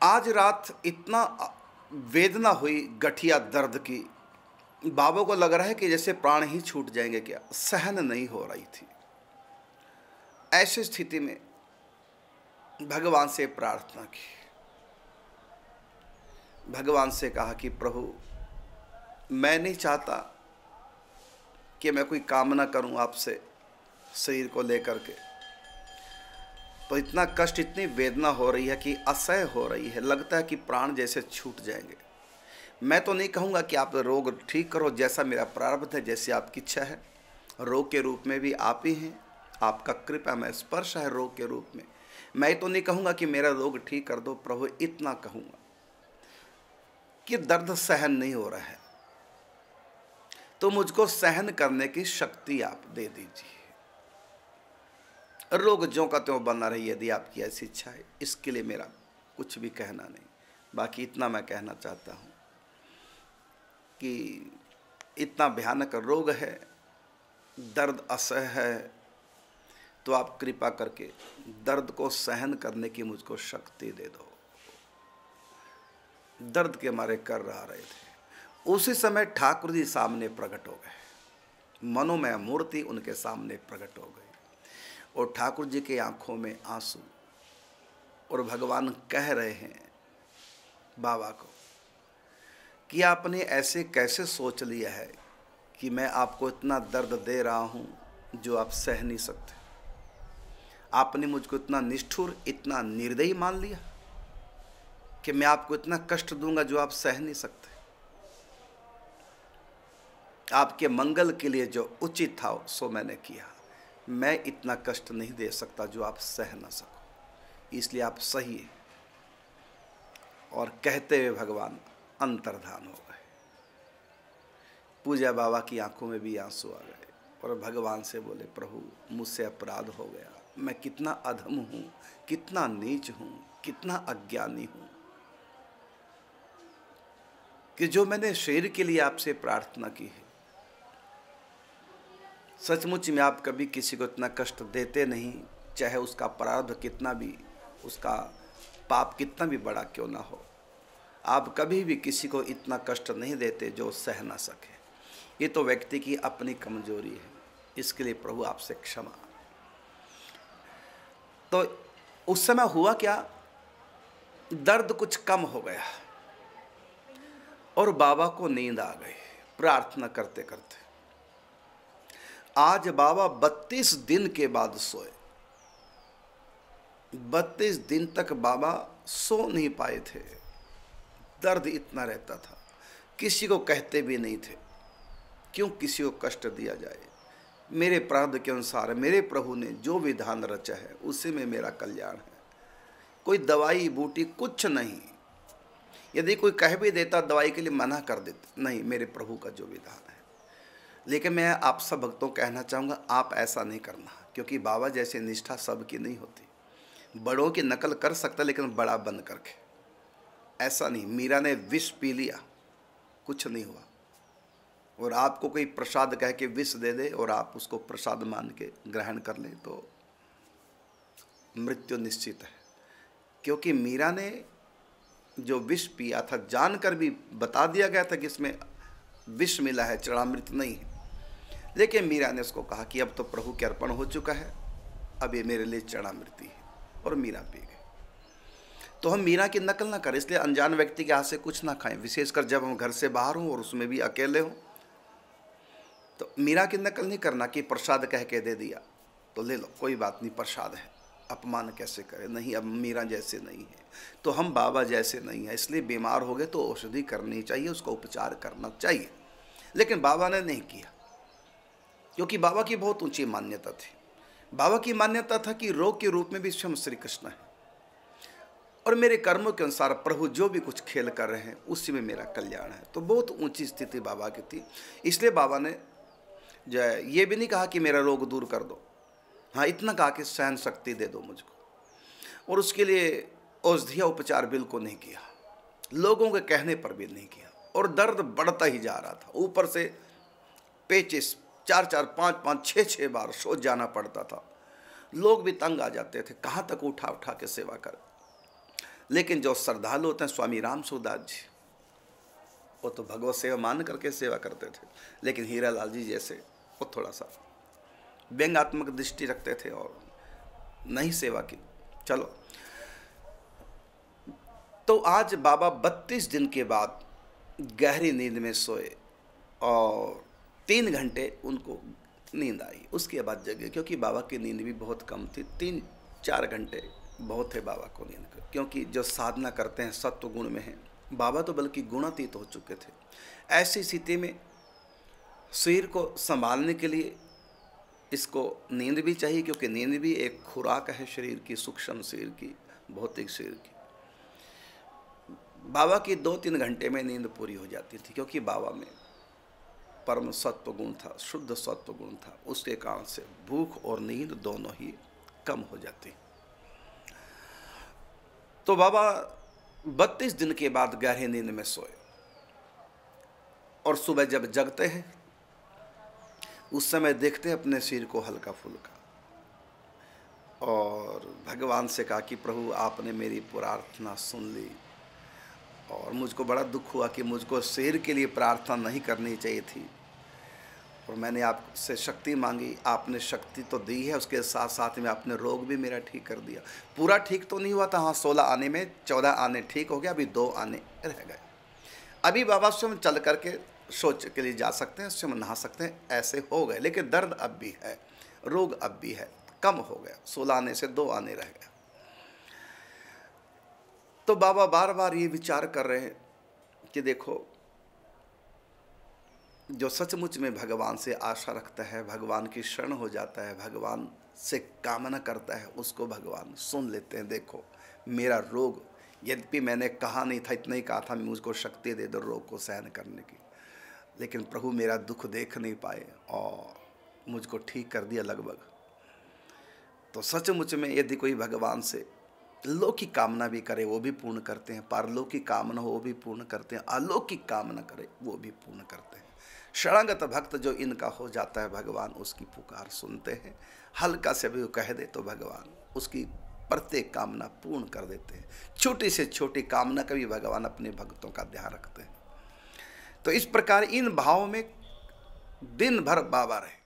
आज रात इतना वेदना हुई गठिया दर्द की, बाबा को लग रहा है कि जैसे प्राण ही छूट जाएंगे, क्या सहन नहीं हो रही थी। ऐसी स्थिति में भगवान से प्रार्थना की, भगवान से कहा कि प्रभु, मैं नहीं चाहता कि मैं कोई कामना करूं आपसे शरीर को लेकर के, तो इतना कष्ट, इतनी वेदना हो रही है कि असह्य हो रही है, लगता है कि प्राण जैसे छूट जाएंगे। मैं तो नहीं कहूँगा कि आप रोग ठीक करो, जैसा मेरा प्रारब्ध है, जैसी आपकी इच्छा है। रोग के रूप में भी आप ही हैं, आपका कृपा में स्पर्श है रोग के रूप में। मैं तो नहीं कहूँगा कि मेरा रोग ठीक कर दो प्रभु, इतना कहूँगा कि दर्द सहन नहीं हो रहा है, तो मुझको सहन करने की शक्ति आप दे दीजिए। रोग ज्यों का त्यों बना रही, यदि आपकी ऐसी इच्छा है। इसके लिए मेरा कुछ भी कहना नहीं, बाकी इतना मैं कहना चाहता हूँ कि इतना भयानक रोग है, दर्द असह्य है, तो आप कृपा करके दर्द को सहन करने की मुझको शक्ति दे दो। दर्द के मारे कर रहे थे। उसी समय ठाकुर जी सामने प्रकट हो गए, मनोमय मूर्ति उनके सामने प्रकट हो गई, और ठाकुर जी के आंखों में आंसू, और भगवान कह रहे हैं बाबा को कि आपने ऐसे कैसे सोच लिया है कि मैं आपको इतना दर्द दे रहा हूं जो आप सह नहीं सकते। आपने मुझको इतना निष्ठुर, इतना निर्दयी मान लिया कि मैं आपको इतना कष्ट दूंगा जो आप सह नहीं सकते। आपके मंगल के लिए जो उचित था सो मैंने किया। मैं इतना कष्ट नहीं दे सकता जो आप सह ना सको, इसलिए आप सहिए। और कहते हुए भगवान अंतर्धान हो गए। पूजा बाबा की आंखों में भी आंसू आ गए, और भगवान से बोले, प्रभु मुझसे अपराध हो गया, मैं कितना अधम हूँ, कितना नीच हूँ, कितना अज्ञानी हूँ कि जो मैंने शरीर के लिए आपसे प्रार्थना की है। सचमुच में आप कभी किसी को इतना कष्ट देते नहीं, चाहे उसका प्रारब्ध कितना भी, उसका पाप कितना भी बड़ा क्यों ना हो। आप कभी भी किसी को इतना कष्ट नहीं देते जो सह ना सके। ये तो व्यक्ति की अपनी कमजोरी है, इसके लिए प्रभु आपसे क्षमा। तो उस समय हुआ क्या, दर्द कुछ कम हो गया और बाबा को नींद आ गई प्रार्थना करते करते। आज बाबा 32 दिन के बाद सोए। 32 दिन तक बाबा सो नहीं पाए थे, दर्द इतना रहता था, किसी को कहते भी नहीं थे, क्यों किसी को कष्ट दिया जाए। मेरे प्रारब्ध के अनुसार मेरे प्रभु ने जो विधान रचा है उसी में मेरा कल्याण है। कोई दवाई बूटी कुछ नहीं, यदि कोई कह भी देता दवाई के लिए मना कर देते, नहीं, मेरे प्रभु का जो विधान है। लेकिन मैं आप सब भक्तों को कहना चाहूँगा, आप ऐसा नहीं करना, क्योंकि बाबा जैसी निष्ठा सबकी नहीं होती। बड़ों की नकल कर सकता लेकिन बड़ा बन करके, ऐसा नहीं। मीरा ने विष पी लिया, कुछ नहीं हुआ, और आपको कोई प्रसाद कह के विष दे दे और आप उसको प्रसाद मान के ग्रहण कर लें तो मृत्यु निश्चित है। क्योंकि मीरा ने जो विष पिया था, जानकर भी बता दिया गया था कि इसमें विष मिला है, चरणामृत नहीं है, लेकिन मीरा ने उसको कहा कि अब तो प्रभु के अर्पण हो चुका है, अब ये मेरे लिए चरणामृत है, और मीरा पी गई। तो हम मीरा की नकल ना करें, इसलिए अनजान व्यक्ति के हाथ से कुछ ना खाएं, विशेषकर जब हम घर से बाहर हों और उसमें भी अकेले हों। तो मीरा की नकल नहीं करना कि प्रसाद कह के दे दिया तो ले लो, कोई बात नहीं, प्रसाद है, अपमान कैसे करें। नहीं, अब मीरा जैसे नहीं है तो हम बाबा जैसे नहीं है, इसलिए बीमार हो गए तो औषधि करनी चाहिए, उसका उपचार करना चाहिए। लेकिन बाबा ने नहीं किया, क्योंकि बाबा की बहुत ऊंची मान्यता थी। बाबा की मान्यता था कि रोग के रूप में भी स्वयं श्री कृष्ण है, और मेरे कर्मों के अनुसार प्रभु जो भी कुछ खेल कर रहे हैं उसी में मेरा कल्याण है। तो बहुत ऊंची स्थिति बाबा की थी, इसलिए बाबा ने जो है ये भी नहीं कहा कि मेरा रोग दूर कर दो, हाँ इतना कहा कि सहन शक्ति दे दो मुझको, और उसके लिए औषधीय उपचार बिल्कुल नहीं किया, लोगों के कहने पर भी नहीं किया, और दर्द बढ़ता ही जा रहा था। ऊपर से पेचिस 4-4, 5-5, 6-6 बार सो जाना पड़ता था। लोग भी तंग आ जाते थे, कहाँ तक उठा उठा के सेवा कर। लेकिन जो श्रद्धालु होते हैं, स्वामी राम सूरदास जी, वो तो भगवत सेवा मान करके सेवा करते थे, लेकिन हीरा लाल जी जैसे वो थोड़ा सा व्यंग्यात्मक दृष्टि रखते थे और नहीं सेवा की। चलो, तो आज बाबा 32 दिन के बाद गहरी नींद में सोए और 3 घंटे उनको नींद आई। उसके बाद जगे, क्योंकि बाबा की नींद भी बहुत कम थी। 3-4 घंटे बहुत है बाबा को नींद का, क्योंकि जो साधना करते हैं सत्व गुण में हैं। बाबा तो बल्कि गुणातीत हो चुके थे। ऐसी स्थिति में शरीर को संभालने के लिए इसको नींद भी चाहिए, क्योंकि नींद भी एक खुराक है शरीर की, सूक्ष्म शरीर की, भौतिक शरीर की। बाबा की 2-3 घंटे में नींद पूरी हो जाती थी, क्योंकि बाबा में परम सत्व गुण था, शुद्ध सत्व गुण था। उसके कारण से भूख और नींद दोनों ही कम हो जाती। तो बाबा 32 दिन के बाद गहरी नींद में सोए और सुबह जब जगते हैं उस समय देखते हैं अपने सिर को हल्का फुल्का, और भगवान से कहा कि प्रभु आपने मेरी प्रार्थना सुन ली, और मुझको बड़ा दुख हुआ कि मुझको शरीर के लिए प्रार्थना नहीं करनी चाहिए थी, और मैंने आपसे शक्ति मांगी, आपने शक्ति तो दी है, उसके साथ साथ में आपने रोग भी मेरा ठीक कर दिया। पूरा ठीक तो नहीं हुआ था, हाँ 16 आने में 14 आने ठीक हो गया, अभी 2 आने रह गए। अभी बाबा स्वयं चल करके शौच के लिए जा सकते हैं, स्वयं नहा सकते हैं, ऐसे हो गए, लेकिन दर्द अब भी है, रोग अब भी है, कम हो गया, 16 आने से 2 आने रह गए। तो बाबा बार बार ये विचार कर रहे हैं कि देखो, जो सचमुच में भगवान से आशा रखता है, भगवान की शरण हो जाता है, भगवान से कामना करता है, उसको भगवान सुन लेते हैं। देखो मेरा रोग, यद्यपि मैंने कहा नहीं था, इतना ही कहा था मुझको शक्ति दे दो रोग को सहन करने की, लेकिन प्रभु मेरा दुख देख नहीं पाए और मुझको ठीक कर दिया लगभग। तो सचमुच में यदि कोई भगवान से लौकिक कामना भी करे वो भी पूर्ण करते हैं, पारलौकिक कामना हो वो भी पूर्ण करते हैं, अलौकिक कामना करे वो भी पूर्ण करते हैं। शरणागत भक्त जो इनका हो जाता है, भगवान उसकी पुकार सुनते हैं। हल्का से भी वो कह दे तो भगवान उसकी प्रत्येक कामना पूर्ण कर देते हैं। छोटी से छोटी कामना का भी भगवान अपने भक्तों का ध्यान रखते हैं। तो इस प्रकार इन भावों में दिन भर बाबा रहे।